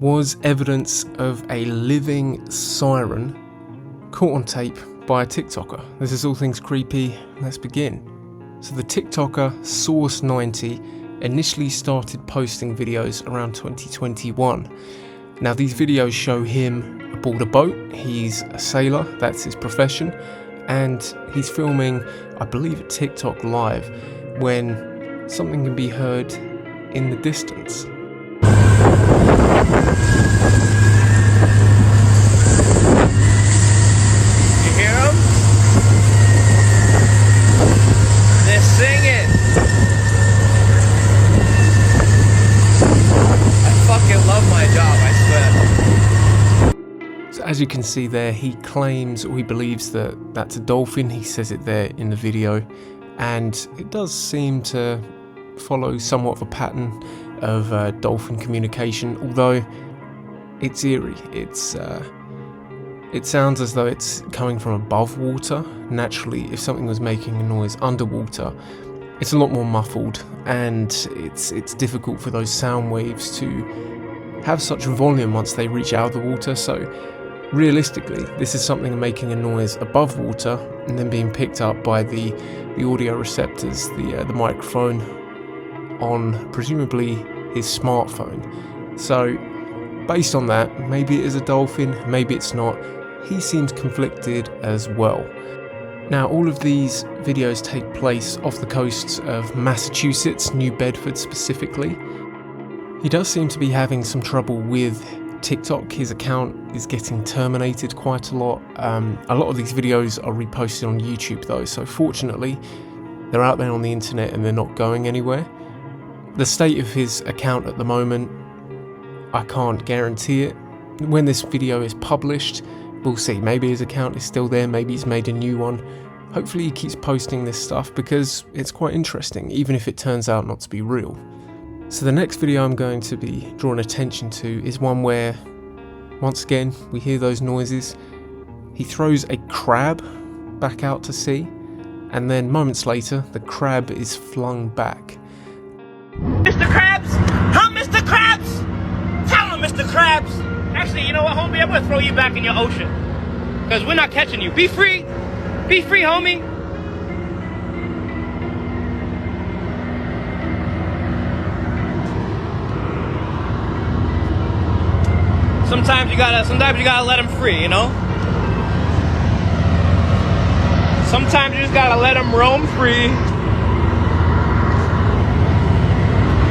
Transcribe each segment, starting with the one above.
was evidence of a living siren caught on tape by a TikToker. This is all things creepy. Let's begin. So the TikToker Source90 initially started posting videos around 2021. Now these videos show him aboard a boat. He's a sailor, that's his profession, and he's filming, I believe, at TikTok Live when something can be heard in the distance. You hear them? They're singing. I fucking love my job, I swear. So as you can see there, he claims, or he believes, that that's a dolphin. He says it there in the video, and it does seem to follow somewhat of a pattern of dolphin communication, although it's eerie. It sounds as though it's coming from above water. Naturally, if something was making a noise underwater, it's a lot more muffled, and it's difficult for those sound waves to have such volume once they reach out of the water. So realistically, this is something making a noise above water and then being picked up by the audio receptors, the microphone on presumably his smartphone. So based on that, maybe it is a dolphin, maybe it's not. He seems conflicted as well. Now all of these videos take place off the coasts of Massachusetts, New Bedford specifically. He does seem to be having some trouble with TikTok. His account is getting terminated quite a lot. A lot of these videos are reposted on YouTube though, so fortunately they're out there on the internet and they're not going anywhere. The state of his account at the moment, I can't guarantee it. When this video is published, we'll see. Maybe his account is still there, maybe he's made a new one. Hopefully he keeps posting this stuff because it's quite interesting, even if it turns out not to be real. So the next video I'm going to be drawing attention to is one where, once again, we hear those noises. He throws a crab back out to sea, and then moments later, the crab is flung back. Mr. Krabs! Huh, Mr. Krabs? Tell him, Mr. Krabs! Actually, you know what, homie? I'm gonna throw you back in your ocean. Because we're not catching you. Be free! Be free, homie! Sometimes you gotta let him free, you know? Sometimes you just gotta let him roam free.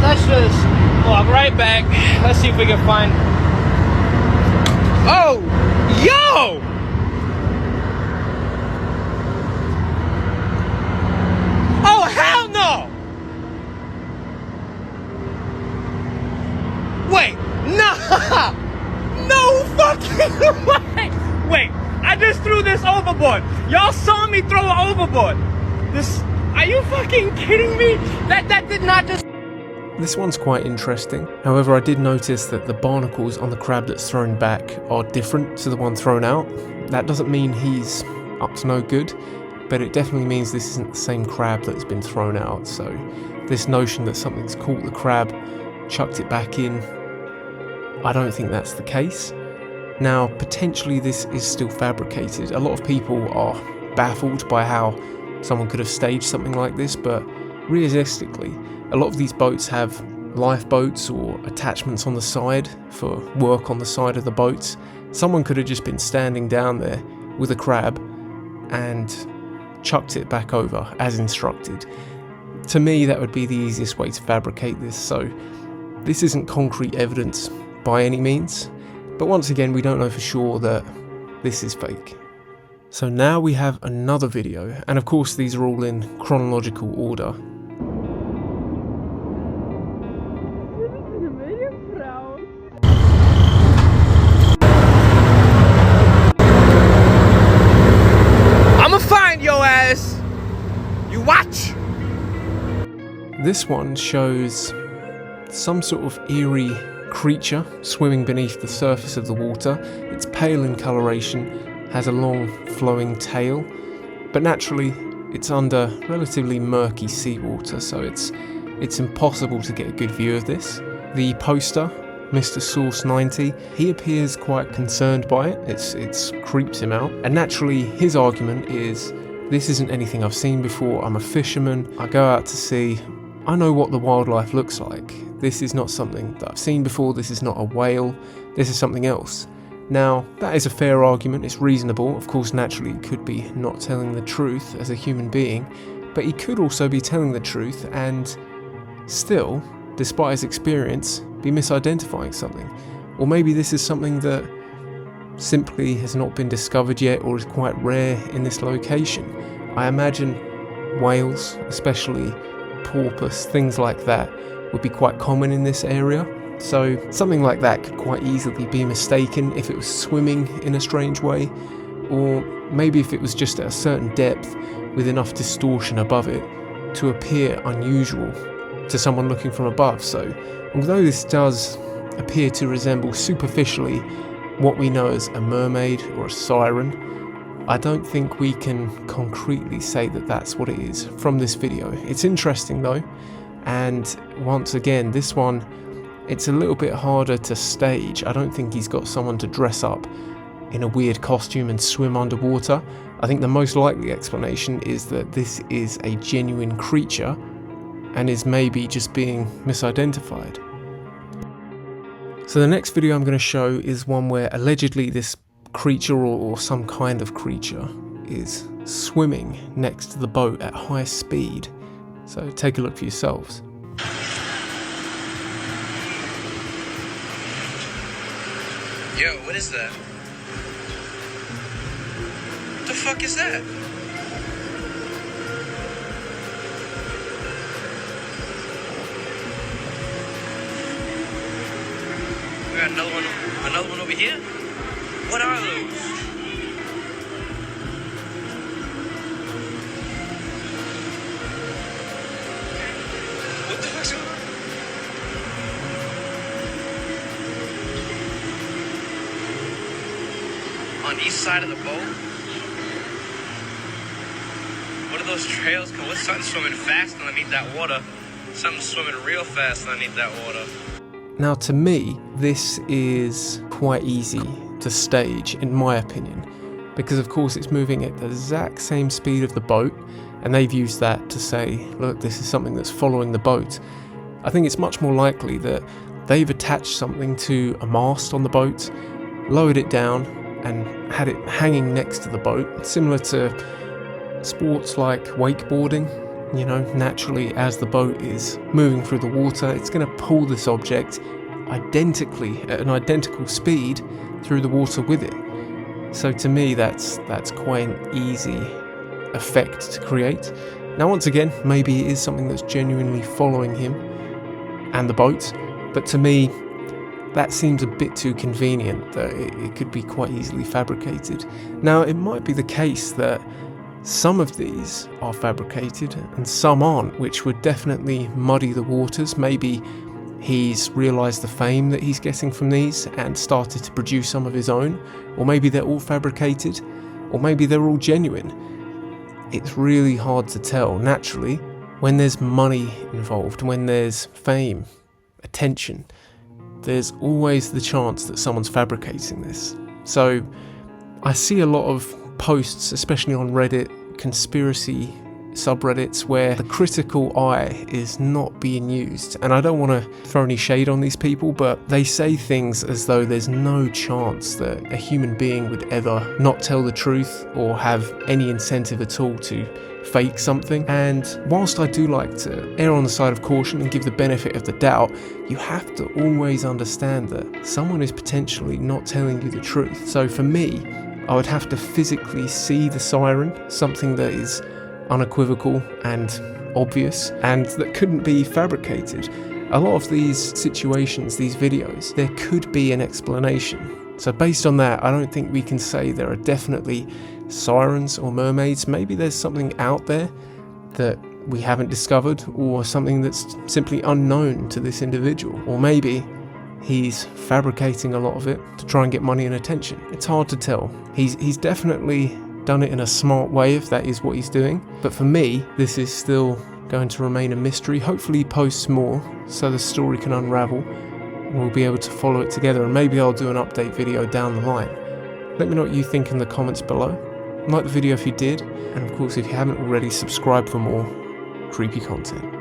Let's just walk right back. Let's see if we can find... Oh! Yo! Oh, hell no! Wait, no! No fucking way! Wait, I just threw this overboard. Y'all saw me throw it overboard. Are you fucking kidding me? That did not just... This one's quite interesting. However, I did notice that the barnacles on the crab that's thrown back are different to the one thrown out. That doesn't mean he's up to no good, but it definitely means this isn't the same crab that's been thrown out. So this notion that something's caught the crab, chucked it back in, I don't think that's the case. Now, potentially this is still fabricated. A lot of people are baffled by how someone could have staged something like this, but realistically, a lot of these boats have lifeboats or attachments on the side for work on the side of the boats. Someone could have just been standing down there with a crab and chucked it back over as instructed. To me, that would be the easiest way to fabricate this, so this isn't concrete evidence by any means, but once again, we don't know for sure that this is fake. So now we have another video, and of course these are all in chronological order. I'ma find your ass! You watch! This one shows some sort of eerie creature swimming beneath the surface of the water. It's pale in coloration, has a long flowing tail, but naturally it's under relatively murky seawater, so it's impossible to get a good view of this. The poster Mr. Source 90, he appears quite concerned by it. It creeps him out. And naturally, his argument is, this isn't anything I've seen before. I'm a fisherman. I go out to sea. I know what the wildlife looks like. This is not something that I've seen before. This is not a whale. This is something else. Now, that is a fair argument. It's reasonable. Of course, naturally, he could be not telling the truth as a human being, but he could also be telling the truth and still, despite his experience, be misidentifying something. Or maybe this is something that simply has not been discovered yet or is quite rare in this location. I imagine whales, especially porpoise, things like that, would be quite common in this area. So something like that could quite easily be mistaken if it was swimming in a strange way, or maybe if it was just at a certain depth with enough distortion above it to appear unusual to someone looking from above. So although this does appear to resemble superficially what we know as a mermaid or a siren, I don't think we can concretely say that that's what it is from this video. It's interesting though, and once again, this one, it's a little bit harder to stage. I don't think he's got someone to dress up in a weird costume and swim underwater. I think the most likely explanation is that this is a genuine creature and is maybe just being misidentified. So the next video I'm going to show is one where allegedly this creature or some kind of creature is swimming next to the boat at high speed. So take a look for yourselves. Yo, what is that? What the fuck is that? We got another one over here? What are those? What the fuck's going on? On each side of the boat? What are those trails called? What's something swimming fast underneath that water? Something swimming real fast underneath that water. Now to me, this is quite easy to stage, in my opinion, because of course it's moving at the exact same speed of the boat, and they've used that to say, look, this is something that's following the boat. I think it's much more likely that they've attached something to a mast on the boat, lowered it down, and had it hanging next to the boat, similar to sports like wakeboarding. You know, naturally, as the boat is moving through the water, it's going to pull this object identically at an identical speed through the water with it. So to me, that's quite an easy effect to create. Now, once again, maybe it is something that's genuinely following him and the boat, but to me, that seems a bit too convenient that it could be quite easily fabricated. Now, it might be the case that some of these are fabricated and some aren't, which would definitely muddy the waters. Maybe he's realised the fame that he's getting from these and started to produce some of his own, or maybe they're all fabricated, or maybe they're all genuine. It's really hard to tell. Naturally, when there's money involved, when there's fame, attention, there's always the chance that someone's fabricating this. So I see a lot of posts, especially on Reddit, conspiracy subreddits, where the critical eye is not being used. And I don't want to throw any shade on these people, but they say things as though there's no chance that a human being would ever not tell the truth or have any incentive at all to fake something. And whilst I do like to err on the side of caution and give the benefit of the doubt, you have to always understand that someone is potentially not telling you the truth. So for me, I would have to physically see the siren, something that is unequivocal and obvious and that couldn't be fabricated. A lot of these situations, these videos, there could be an explanation. So based on that, I don't think we can say there are definitely sirens or mermaids. Maybe there's something out there that we haven't discovered, or something that's simply unknown to this individual. Or maybe he's fabricating a lot of it to try and get money and attention. It's hard to tell. He's definitely done it in a smart way, if that is what he's doing. But for me, this is still going to remain a mystery. Hopefully he posts more so the story can unravel. we'll be able to follow it together, and maybe I'll do an update video down the line. Let me know what you think in the comments below. Like the video if you did, and of course if you haven't already, subscribe for more creepy content.